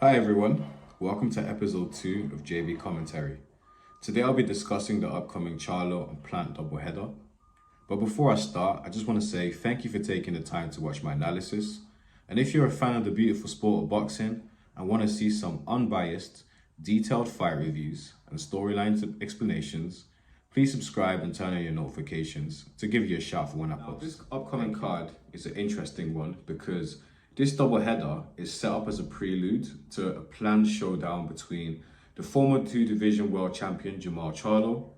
Hi everyone, welcome to episode 2 of JB Commentary. Today I'll be discussing the upcoming Charlo and Plant doubleheader. But before I start, I just want to say thank you for taking the time to watch my analysis. And if you're a fan of the beautiful sport of boxing and want to see some unbiased, detailed fight reviews and storyline explanations, please subscribe and turn on your notifications to give you a shout for when I post. This upcoming card is an interesting one because this doubleheader is set up as a prelude to a planned showdown between the former two-division world champion Jermall Charlos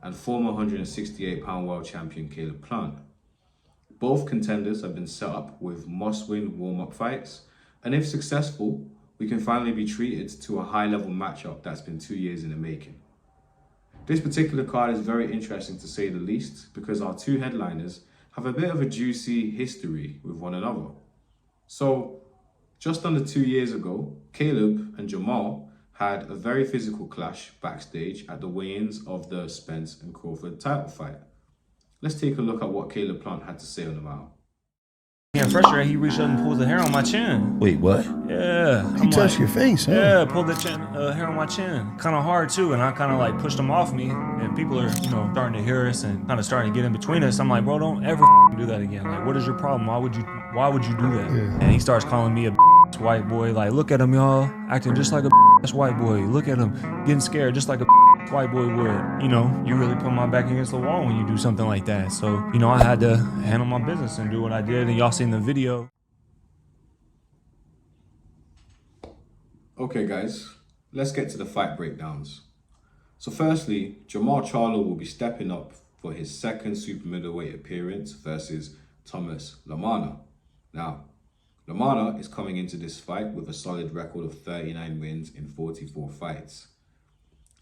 and former 168-pound world champion Charlo-Plant. Both contenders have been set up with must-win warm-up fights, and if successful, we can finally be treated to a high-level matchup that's been 2 years in the making. This particular card is very interesting to say the least because our two headliners have a bit of a juicy history with one another. So, just under 2 years ago, Caleb and Jermall had a very physical clash backstage at the weigh-ins of the Spence and Crawford title fight. Let's take a look at what Charlo-Plant had to say on the matter. Yeah, frustrated, he reached up and pulled the hair on my chin. Wait, what? Yeah. He touched your face, huh? Yeah, pulled the hair on my chin. Kind of hard, too, and I kind of, like, pushed him off me, and people are, starting to hear us and kind of starting to get in between us. I'm like, bro, don't ever do that again. Like, what is your problem? Why would you do that? Yeah. And he starts calling me a white boy. Like, look at him, y'all, acting just like a white boy. Look at him, getting scared just like a white boy would. You really put my back against the wall when you do something like that. So, I had to handle my business and do what I did, and y'all seen the video. Okay guys, let's get to the fight breakdowns. So firstly, Jermall Charlos will be stepping up for his second super middleweight appearance versus Thomas LaManna. Now, LaManna is coming into this fight with a solid record of 39 wins in 44 fights.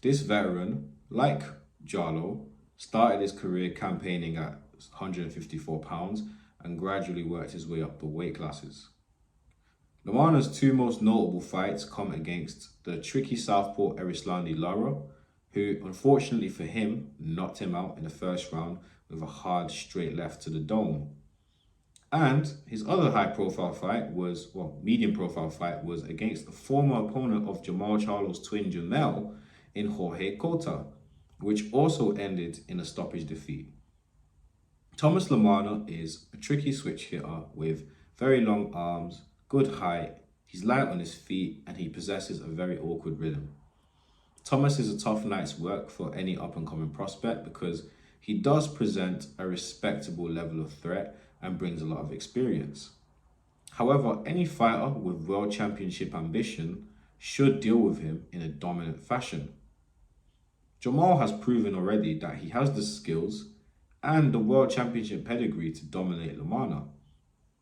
This veteran, like Charlo, started his career campaigning at 154 pounds and gradually worked his way up the weight classes. LaManna's two most notable fights come against the tricky southpaw Erislandi Lara, who unfortunately for him knocked him out in the first round with a hard straight left to the dome. And his other high-profile fight medium-profile fight was against the former opponent of Jermall Charlos' twin Jermall in Jorge Cota, which also ended in a stoppage defeat. Thomas LaManna is a tricky switch hitter with very long arms, good height, he's light on his feet, and he possesses a very awkward rhythm. Thomas is a tough night's work for any up-and-coming prospect because he does present a respectable level of threat and brings a lot of experience. However, any fighter with world championship ambition should deal with him in a dominant fashion. Jermall has proven already that he has the skills and the world championship pedigree to dominate LaManna.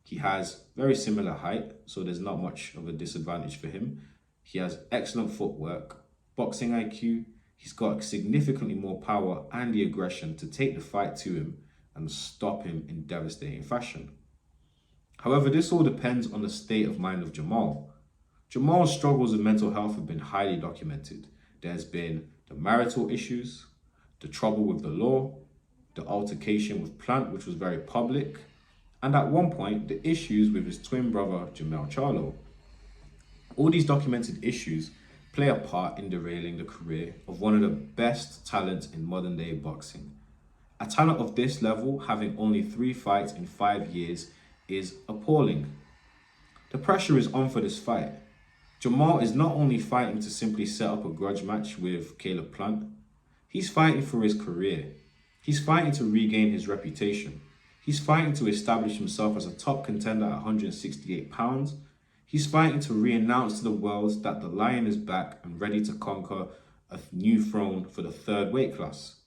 He has very similar height, so there's not much of a disadvantage for him. He has excellent footwork, boxing IQ, he's got significantly more power and the aggression to take the fight to him and stop him in devastating fashion. However, this all depends on the state of mind of Jermall. Jermall's struggles with mental health have been highly documented. There's been the marital issues, the trouble with the law, the altercation with Plant, which was very public, and at one point, the issues with his twin brother, Jermall Charlos. All these documented issues play a part in derailing the career of one of the best talents in modern day boxing. A talent of this level having only 3 fights in 5 years is appalling. The pressure is on for this fight. Jermall is not only fighting to simply set up a grudge match with Charlo-Plant, he's fighting for his career. He's fighting to regain his reputation. He's fighting to establish himself as a top contender at 168 pounds. He's fighting to re-announce to the world that the Lion is back and ready to conquer a new throne for the 3rd weight class.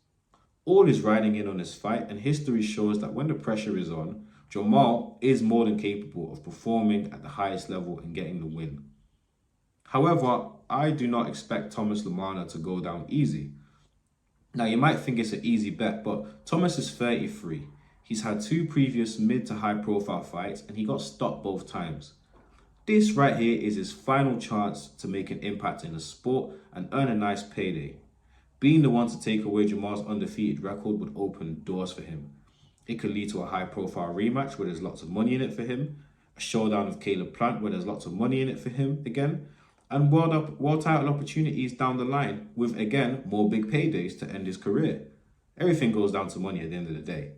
All is riding in on this fight, and history shows that when the pressure is on, Jermall is more than capable of performing at the highest level and getting the win. However, I do not expect Thomas LaManna to go down easy. Now, you might think it's an easy bet, but Thomas is 33. He's had 2 previous mid to high profile fights and he got stopped both times. This right here is his final chance to make an impact in the sport and earn a nice payday. Being the one to take away Jermall's undefeated record would open doors for him. It could lead to a high profile rematch where there's lots of money in it for him, a showdown of Charlo-Plant where there's lots of money in it for him again, and world title opportunities down the line with, again, more big paydays to end his career. Everything goes down to money at the end of the day.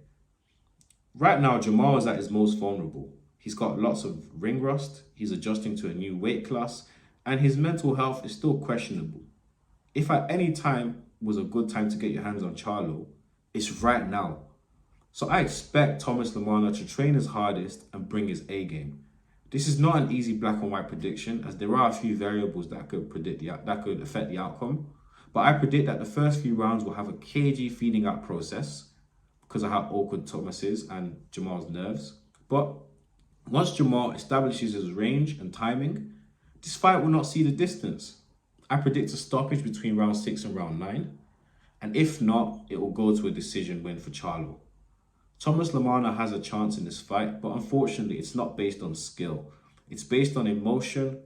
Right now, Jermall is at his most vulnerable. He's got lots of ring rust, he's adjusting to a new weight class, and his mental health is still questionable. If at any time was a good time to get your hands on Charlo, it's right now. So I expect Thomas LaManna to train his hardest and bring his A game. This is not an easy black and white prediction, as there are a few variables that could affect the outcome. But I predict that the first few rounds will have a cagey feeding out process because of how awkward Thomas is and Jermall's nerves. But once Jermall establishes his range and timing, this fight will not see the distance. I predict a stoppage between round 6 and round 9. And if not, it will go to a decision win for Charlo. Thomas LaManna has a chance in this fight, but unfortunately it's not based on skill. It's based on emotion,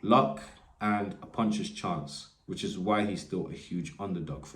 luck, and a puncher's chance, which is why he's still a huge underdog for me.